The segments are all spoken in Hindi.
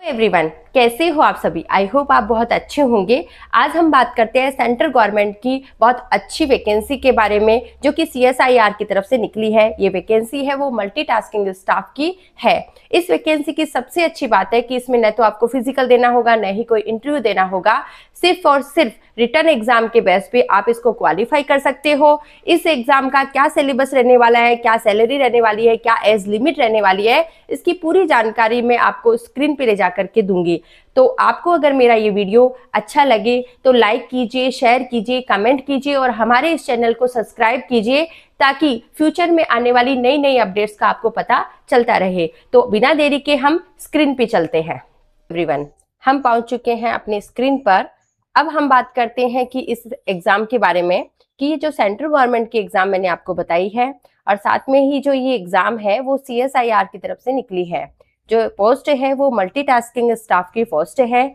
एवरीवन, कैसे हो आप सभी। आई होप आप बहुत अच्छे होंगे। आज हम बात करते हैं सेंट्रल गवर्नमेंट की बहुत अच्छी वैकेंसी के बारे में जो कि CSIR की तरफ से निकली है। ये वैकेंसी है वो मल्टीटास्किंग स्टाफ की है। इस वैकेंसी की सबसे अच्छी बात है कि इसमें न तो आपको फिजिकल देना होगा, न ही कोई इंटरव्यू देना होगा। सिर्फ और सिर्फ रिटर्न एग्जाम के बेस पे आप इसको क्वालिफाई कर सकते हो। इस एग्जाम का क्या सिलेबस रहने वाला है, क्या सैलरी रहने वाली है, क्या एज लिमिट रहने वाली है, इसकी पूरी जानकारी मैं आपको स्क्रीन पे ले जा करके दूंगी। तो आपको अगर मेरा ये वीडियो अच्छा लगे तो लाइक कीजिए, शेयर कीजिए, कमेंट कीजिए और हमारे इस चैनल को सब्सक्राइब कीजिए ताकि फ्यूचर में आने वाली नई नई अपडेट्स का आपको पता चलता रहे। तो बिना देरी के हम स्क्रीन पे चलते हैं। एवरीवन, हम पहुंच चुके हैं अपनी स्क्रीन पर। अब हम बात करते हैं कि इस एग्जाम के बारे में कि ये जो सेंट्रल गवर्नमेंट की एग्जाम मैंने आपको बताई है और साथ में ही जो ये एग्जाम है वो CSIR की तरफ से निकली है। जो पोस्ट है वो मल्टीटास्किंग स्टाफ की पोस्ट है।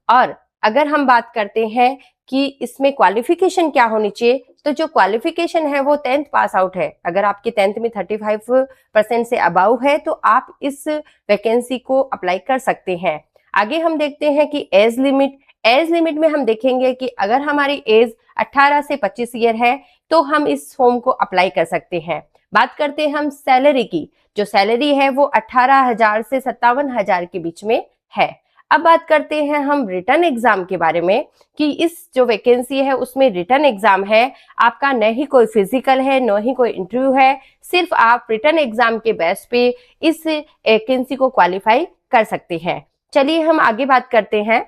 और अगर हम बात करते हैं कि इसमें क्वालिफिकेशन क्या होनी चाहिए, तो जो क्वालिफिकेशन है वो 10th पास आउट है। अगर आपके 10th में 35% से अबाउ है तो आप इस वैकेंसी को अप्लाई कर सकते हैं। आगे हम देखते हैं कि एज लिमिट में हम देखेंगे कि अगर हमारी एज 18 से 25 ईयर है तो हम इस फॉर्म को अप्लाई कर सकते हैं। बात करते हैं हम सैलरी की। जो सैलरी है वो 18,000 से 57,000 के बीच में है। अब बात करते हैं हम रिटर्न एग्जाम के बारे में कि इस जो वैकेंसी है उसमें रिटर्न एग्जाम है। आपका न ही कोई फिजिकल है, न ही कोई इंटरव्यू है। सिर्फ आप रिटर्न एग्जाम के बेस पे इस वैकेंसी को क्वालिफाई कर सकते हैं। चलिए हम आगे बात करते हैं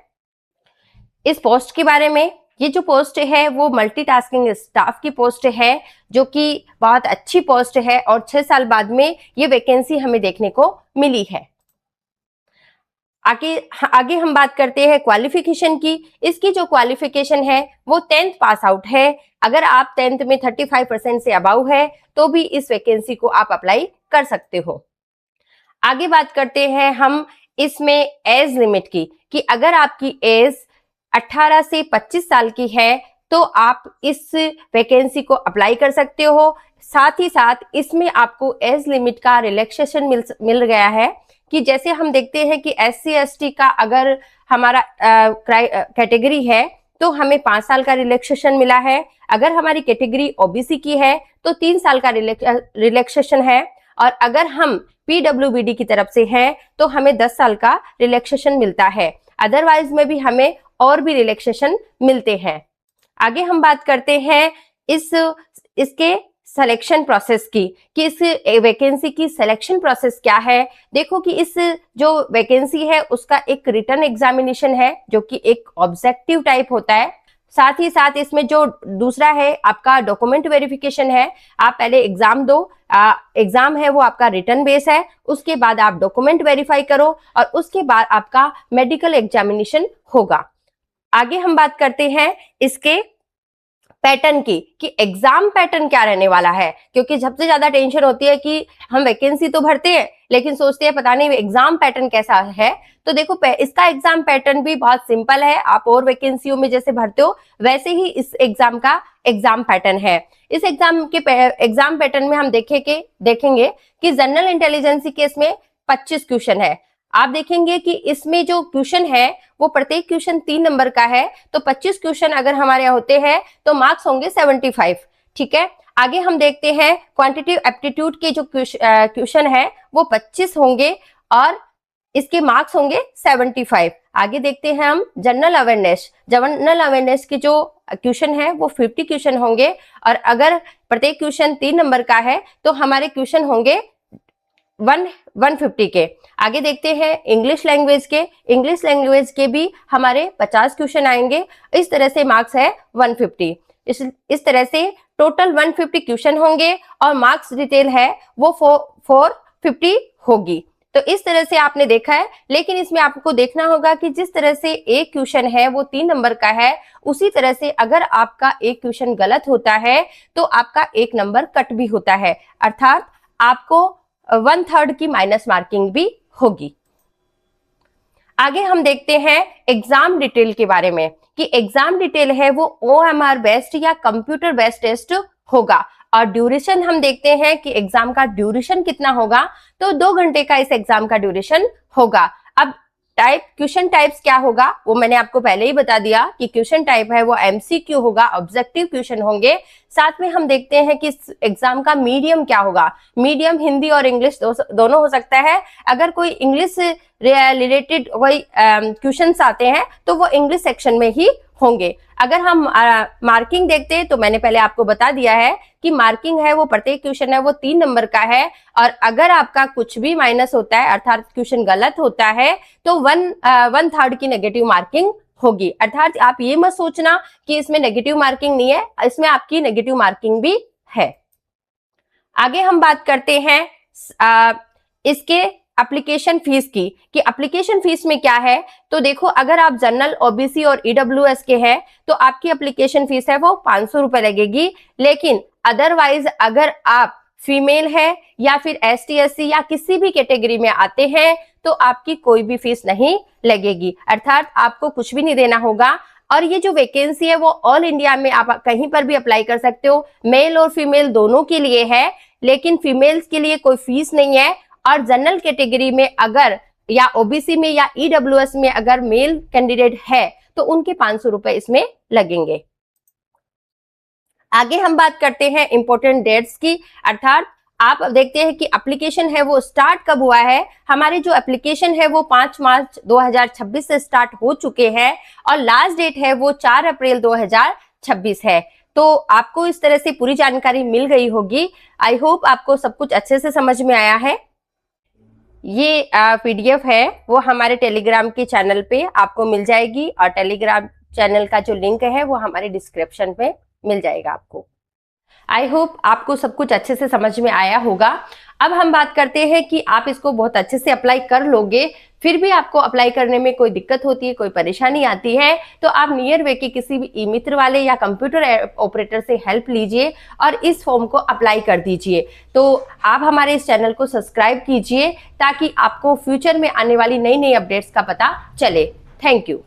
इस पोस्ट के बारे में। ये जो पोस्ट है वो मल्टीटास्किंग स्टाफ की पोस्ट है जो कि बहुत अच्छी पोस्ट है और 6 साल बाद में ये वैकेंसी हमें देखने को मिली है। आगे हम बात करते हैं क्वालिफिकेशन की। इसकी जो क्वालिफिकेशन है वो 10th पास आउट है। अगर आप 10th में 35% से अबाउ है तो भी इस वैकेंसी को आप अप्लाई कर सकते हो। आगे बात करते हैं हम इसमें एज लिमिट की कि अगर आपकी एज 18 से 25 साल की है तो आप इस वैकेंसी को अप्लाई कर सकते हो। साथ ही साथ इसमें आपको एज लिमिट का रिलैक्सेशन मिल गया है कि जैसे हम देखते हैं कि SC ST का अगर हमारा कैटेगरी है तो हमें 5 साल का रिलैक्सेशन मिला है। अगर हमारी कैटेगरी OBC की है तो 3 साल का रिलैक्सेशन है। और अगर हम PWBD की तरफ से हैं तो हमें 10 साल का रिलैक्सेशन मिलता है। अदरवाइज में भी हमें और भी रिलैक्सेशन मिलते हैं। आगे हम बात करते हैं इसके सिलेक्शन प्रोसेस की कि इस वैकेंसी की सिलेक्शन प्रोसेस क्या है। देखो कि इस जो वैकेंसी है उसका एक रिटन एग्जामिनेशन है जो कि एक ऑब्जेक्टिव टाइप होता है। साथ ही साथ इसमें जो दूसरा है आपका डॉक्यूमेंट वेरिफिकेशन है। आप पहले एग्जाम दो, एग्जाम है वो आपका रिटन बेस है, उसके बाद आप डॉक्यूमेंट वेरीफाई करो और उसके बाद आपका मेडिकल एग्जामिनेशन होगा। आगे हम बात करते हैं इसके पैटर्न की कि एग्जाम पैटर्न क्या रहने वाला है, क्योंकि सबसे ज्यादा टेंशन होती है कि हम वैकेंसी तो भरते हैं लेकिन सोचते हैं पता नहीं एग्जाम पैटर्न कैसा है। तो देखो इसका एग्जाम पैटर्न भी बहुत सिंपल है। आप और वैकेंसियों में जैसे भरते हो वैसे ही इस एग्जाम का एग्जाम पैटर्न है। इस एग्जाम पैटर्न में हम देखेंगे कि जनरल इंटेलिजेंस केस में 25 क्वेश्चन है। आप देखेंगे कि इसमें जो क्वेश्चन है वो प्रत्येक क्वेश्चन 3 नंबर का है। तो 25 क्वेश्चन अगर हमारे यहाँ होते हैं तो मार्क्स होंगे 75। ठीक है। आगे हम देखते हैं क्वांटिटेटिव एप्टीट्यूड के जो क्वेश्चन है वो 25 होंगे और इसके मार्क्स होंगे 75। आगे देखते हैं हम जनरल अवेयरनेस के जो क्वेश्चन है वो 50 क्वेश्चन होंगे और अगर प्रत्येक क्वेश्चन 3 नंबर का है तो हमारे क्वेश्चन होंगे 150 के। आगे देखते हैं इंग्लिश लैंग्वेज के भी हमारे 50 क्वेश्चन आएंगे। इस तरह से मार्क्स है 150। इस तरह से टोटल 150 क्वेश्चन होंगे और मार्क्स डिटेल है वो 450 होगी। तो इस तरह से आपने देखा है, लेकिन इसमें आपको देखना होगा कि जिस तरह से एक क्वेश्चन है वो 3 नंबर का है, उसी तरह से अगर आपका एक क्वेश्चन गलत होता है तो आपका 1 नंबर कट भी होता है, अर्थात आपको 1/3 की माइनस मार्किंग भी होगी। आगे हम देखते हैं एग्जाम डिटेल के बारे में कि एग्जाम डिटेल है वो OMR बेस्ड या कंप्यूटर बेस्ड टेस्ट होगा। और ड्यूरेशन हम देखते हैं कि एग्जाम का ड्यूरेशन कितना होगा, तो 2 घंटे का इस एग्जाम का ड्यूरेशन होगा। अब टाइप, क्वेश्चन टाइप्स क्या होगा वो मैंने आपको पहले ही बता दिया कि क्वेश्चन टाइप है वो एमसीक्यू होगा, ऑब्जेक्टिव क्वेश्चन होंगे। साथ में हम देखते हैं कि एग्जाम का मीडियम क्या होगा। मीडियम हिंदी और इंग्लिश दोनों हो सकता है। अगर कोई इंग्लिश रिलेटेड कोई क्वेश्चंस आते हैं तो वो इंग्लिश सेक्शन में ही होंगे। अगर हम मार्किंग देखते हैं तो मैंने पहले आपको बता दिया है कि मार्किंग है वो प्रत्येक क्वेश्चन है वो 3 नंबर का है, और अगर आपका कुछ भी माइनस होता है अर्थात क्वेश्चन गलत होता है तो 1/3 की नेगेटिव मार्किंग होगी। अर्थात आप ये मत सोचना कि इसमें नेगेटिव मार्किंग नहीं है, इसमें आपकी नेगेटिव मार्किंग भी है। आगे हम बात करते हैं इसके एप्लीकेशन फीस की, कि एप्लीकेशन फीस में क्या है। तो देखो, अगर आप जनरल, ओबीसी और ईडब्ल्यूएस के हैं तो आपकी एप्लीकेशन फीस है वो 500 रुपए लगेगी। लेकिन अदरवाइज अगर आप फीमेल है या फिर एसटी एससी या किसी भी कैटेगरी में आते हैं तो आपकी कोई भी फीस नहीं लगेगी, अर्थात आपको कुछ भी नहीं देना होगा। और ये जो वैकेंसी है वो ऑल इंडिया में आप कहीं पर भी अप्लाई कर सकते हो, मेल और फीमेल दोनों के लिए है, लेकिन फीमेल्स के लिए कोई फीस नहीं है। और जनरल कैटेगरी में अगर या ओबीसी में या ईडब्ल्यूएस में अगर मेल कैंडिडेट है तो उनके 500 रुपए इसमें लगेंगे। आगे हम बात करते हैं इंपॉर्टेंट डेट्स की, अर्थात आप देखते हैं कि एप्लीकेशन है वो स्टार्ट कब हुआ है। हमारे जो एप्लीकेशन है वो 5 मार्च 2026 से स्टार्ट हो चुके हैं और लास्ट डेट है वो 4 अप्रैल 2026 है। तो आपको इस तरह से पूरी जानकारी मिल गई होगी। आई होप आपको सब कुछ अच्छे से समझ में आया है। ये पीडीएफ है वो हमारे टेलीग्राम के चैनल पे आपको मिल जाएगी, और टेलीग्राम चैनल का जो लिंक है वो हमारे डिस्क्रिप्शन पे मिल जाएगा आपको। आई होप आपको सब कुछ अच्छे से समझ में आया होगा। अब हम बात करते हैं कि आप इसको बहुत अच्छे से अप्लाई कर लोगे, फिर भी आपको अप्लाई करने में कोई दिक्कत होती है, कोई परेशानी आती है, तो आप नियर वे के किसी भी ई मित्र वाले या कंप्यूटर ऑपरेटर से हेल्प लीजिए और इस फॉर्म को अप्लाई कर दीजिए। तो आप हमारे इस चैनल को सब्सक्राइब कीजिए ताकि आपको फ्यूचर में आने वाली नई नई अपडेट्स का पता चले। Thank you.